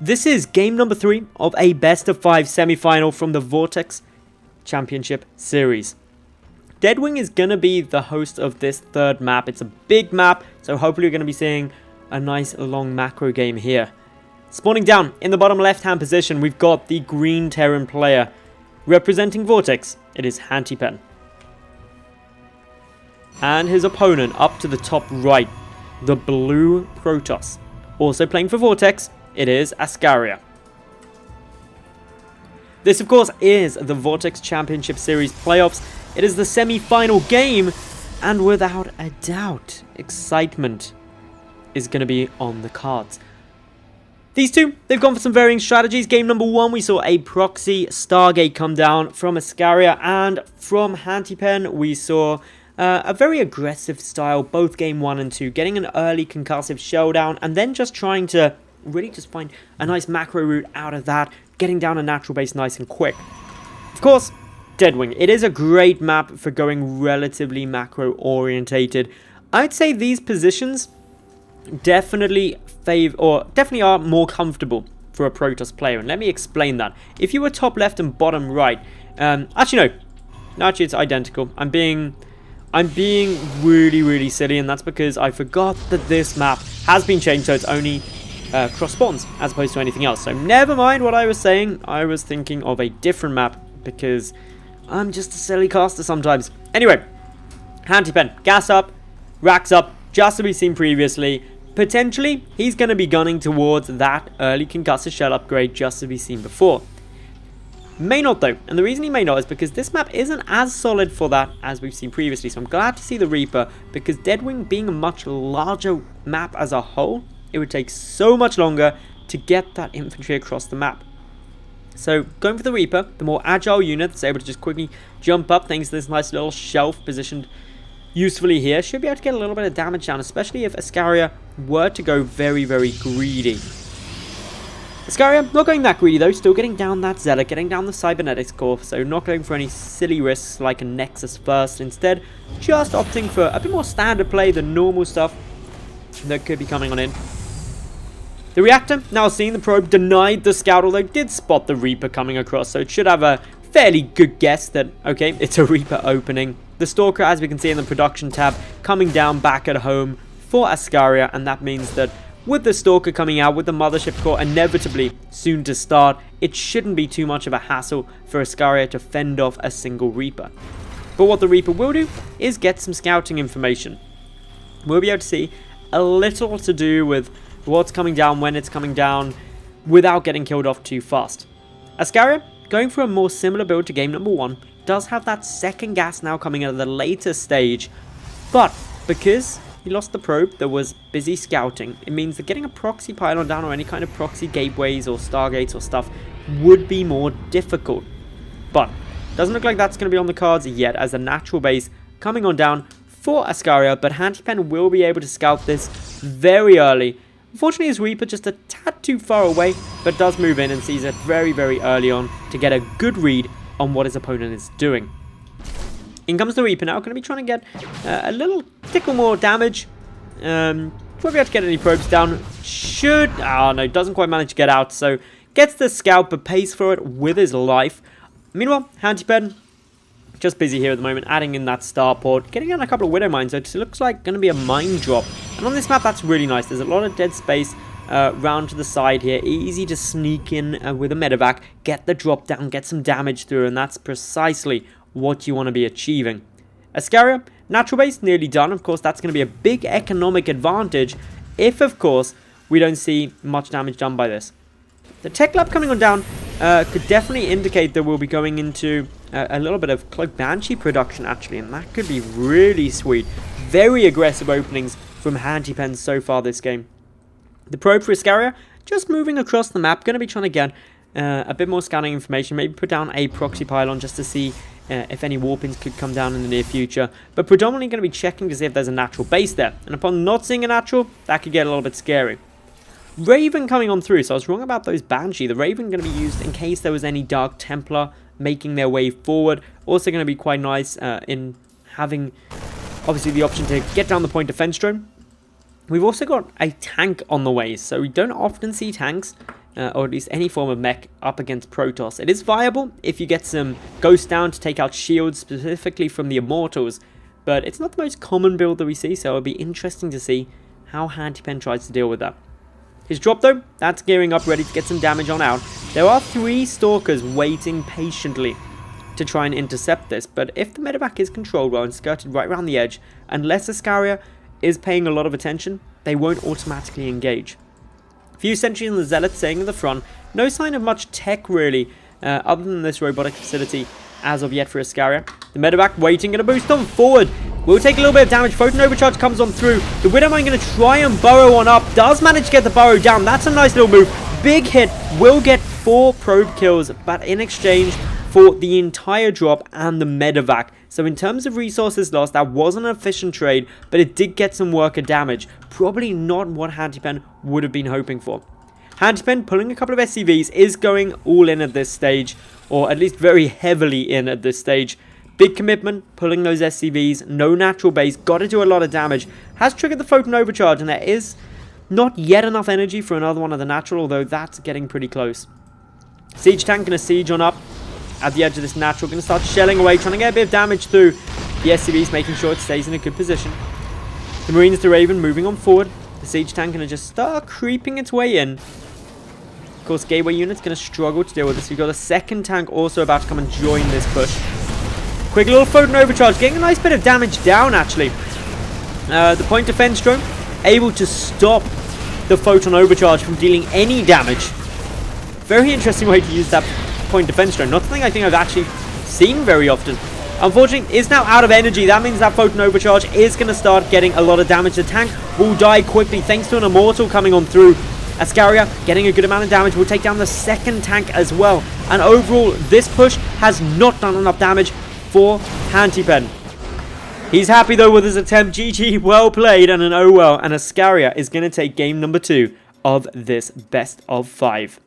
This is game number 3 of a best of 5 semi-final from the Vortex Championship Series. Deadwing is going to be the host of this third map. It's a big map, so hopefully we're going to be seeing a nice long macro game here. Spawning down in the bottom left-hand position, we've got the green Terran player. Representing Vortex, it is Hantypen. And his opponent up to the top right, the blue Protoss. Also playing for Vortex, it is Askaria. This, of course, is the Vortex Championship Series playoffs. It is the semi-final game, and without a doubt, excitement is going to be on the cards. These two, they've gone for some varying strategies. Game number 1, we saw a proxy Stargate come down from Askaria, and from Hantypen, we saw a very aggressive style, both game 1 and 2, getting an early concussive shell down, and then just trying to really just find a nice macro route out of that, getting down a natural base nice and quick. Of course, Deadwing, it is a great map for going relatively macro orientated. I'd say these positions definitely are more comfortable for a Protoss player, and let me explain that. If you were top left and bottom right, actually it's identical. I'm being really silly, and that's because I forgot that this map has been changed, so it's only cross spawns as opposed to anything else. So never mind what I was saying. I was thinking of a different map because I'm just a silly caster sometimes. Anyway, Hantypen, gas up, racks up, just to be seen previously. Potentially, he's going to be gunning towards that early concussive shell upgrade just to be seen before. May not though, and the reason he may not is because this map isn't as solid for that as we've seen previously. So I'm glad to see the Reaper, because Deadwing being a much larger map as a whole, it would take so much longer to get that infantry across the map. So going for the Reaper, the more agile unit that's able to just quickly jump up thanks to this nice little shelf positioned usefully here, should be able to get a little bit of damage down, especially if Askaria were to go very greedy. Askaria, not going that greedy though, still getting down that Zealot, getting down the Cybernetics core, so not going for any silly risks like a Nexus first, instead just opting for a bit more standard play, the normal stuff that could be coming on in. The Reactor, now seeing the probe, denied the scout, although did spot the Reaper coming across, so it should have a fairly good guess that, okay, it's a Reaper opening. The Stalker, as we can see in the production tab, coming down back at home for Askaria, and that means that with the Stalker coming out, with the Mothership core inevitably soon to start, it shouldn't be too much of a hassle for Askaria to fend off a single Reaper. But what the Reaper will do is get some scouting information. We'll be able to see a little to do with what's coming down, when it's coming down, without getting killed off too fast. Askaria, going for a more similar build to game number 1, does have that second gas now coming at the later stage, but because he lost the probe that was busy scouting, it means that getting a proxy pylon down or any kind of proxy gateways or stargates or stuff would be more difficult. But doesn't look like that's going to be on the cards yet, as a natural base coming on down for Askaria, but Hantypen will be able to scout this very early. Unfortunately, his Reaper just a tad too far away, but does move in and sees it very early on to get a good read on what his opponent is doing. In comes the Reaper now, going to be trying to get a little tickle more damage. Won't be able to get any probes down. Should, oh no, doesn't quite manage to get out, so gets the scout but pays for it with his life. Meanwhile, Hantypen, just busy here at the moment, adding in that starport, getting in a couple of Widow Mines, so it looks like going to be a mine drop. And on this map, that's really nice. There's a lot of dead space round to the side here. Easy to sneak in with a medevac, get the drop down, get some damage through, and that's precisely what you want to be achieving. Askaria, natural base, nearly done. Of course, that's going to be a big economic advantage if, of course, we don't see much damage done by this. The Tech Lab coming on down could definitely indicate that we'll be going into a little bit of Cloak Banshee production, actually, and that could be really sweet. Very aggressive openings from Hantypen so far this game. The probe for Askaria, just moving across the map, going to be trying to get a bit more scanning information, maybe put down a proxy pylon just to see if any warpings could come down in the near future, but predominantly going to be checking to see if there's a natural base there, and upon not seeing a natural, that could get a little bit scary. Raven coming on through, so I was wrong about those Banshee. The Raven going to be used in case there was any Dark Templar making their way forward. Also going to be quite nice in having, obviously, the option to get down the point defense drone. We've also got a tank on the way, so we don't often see tanks or at least any form of mech up against Protoss. It is viable if you get some Ghost down to take out shields specifically from the Immortals, but it's not the most common build that we see, so it'll be interesting to see how Hantypen tries to deal with that. His drop though, that's gearing up, ready to get some damage on out. There are 3 Stalkers waiting patiently to try and intercept this, but if the medevac is controlled well and skirted right around the edge, unless Askaria is paying a lot of attention, they won't automatically engage. Few sentries on the Zealot staying in the front. No sign of much tech really, other than this robotic facility as of yet for Askaria. The medevac waiting, gonna boost on forward. Will take a little bit of damage. Photon Overcharge comes on through. The Widowmine gonna try and burrow on up. Does manage to get the burrow down. That's a nice little move. Big hit. Will get 4 probe kills, but in exchange for the entire drop and the medevac. So in terms of resources lost, that wasn't an efficient trade, but it did get some worker damage. Probably not what Hantypen would have been hoping for. Hantypen, pulling a couple of SCVs, is going all in at this stage, or at least very heavily in at this stage. Big commitment, pulling those SCVs, no natural base, got to do a lot of damage. Has triggered the Photon Overcharge, and there is not yet enough energy for another one of the natural, although that's getting pretty close. Siege tank going to siege on up at the edge of this natural, going to start shelling away, trying to get a bit of damage through the SCVs, making sure it stays in a good position. The Marines, the Raven, moving on forward. The siege tank going to just start creeping its way in. Of course, gateway unit's going to struggle to deal with this. We've got a second tank also about to come and join this push. Quick little Photon Overcharge, getting a nice bit of damage down, actually. The point defense drone, able to stop the Photon Overcharge from dealing any damage. Very interesting way to use that point defense drone. Not something I think I've actually seen very often. Unfortunately, it's now out of energy. That means that Photon Overcharge is going to start getting a lot of damage. The tank will die quickly thanks to an Immortal coming on through. Askaria getting a good amount of damage, will take down the second tank as well. And overall, this push has not done enough damage for Hantypen. He's happy though with his attempt. GG, well played, and an oh well. And Askaria is going to take game number 2 of this best of 5.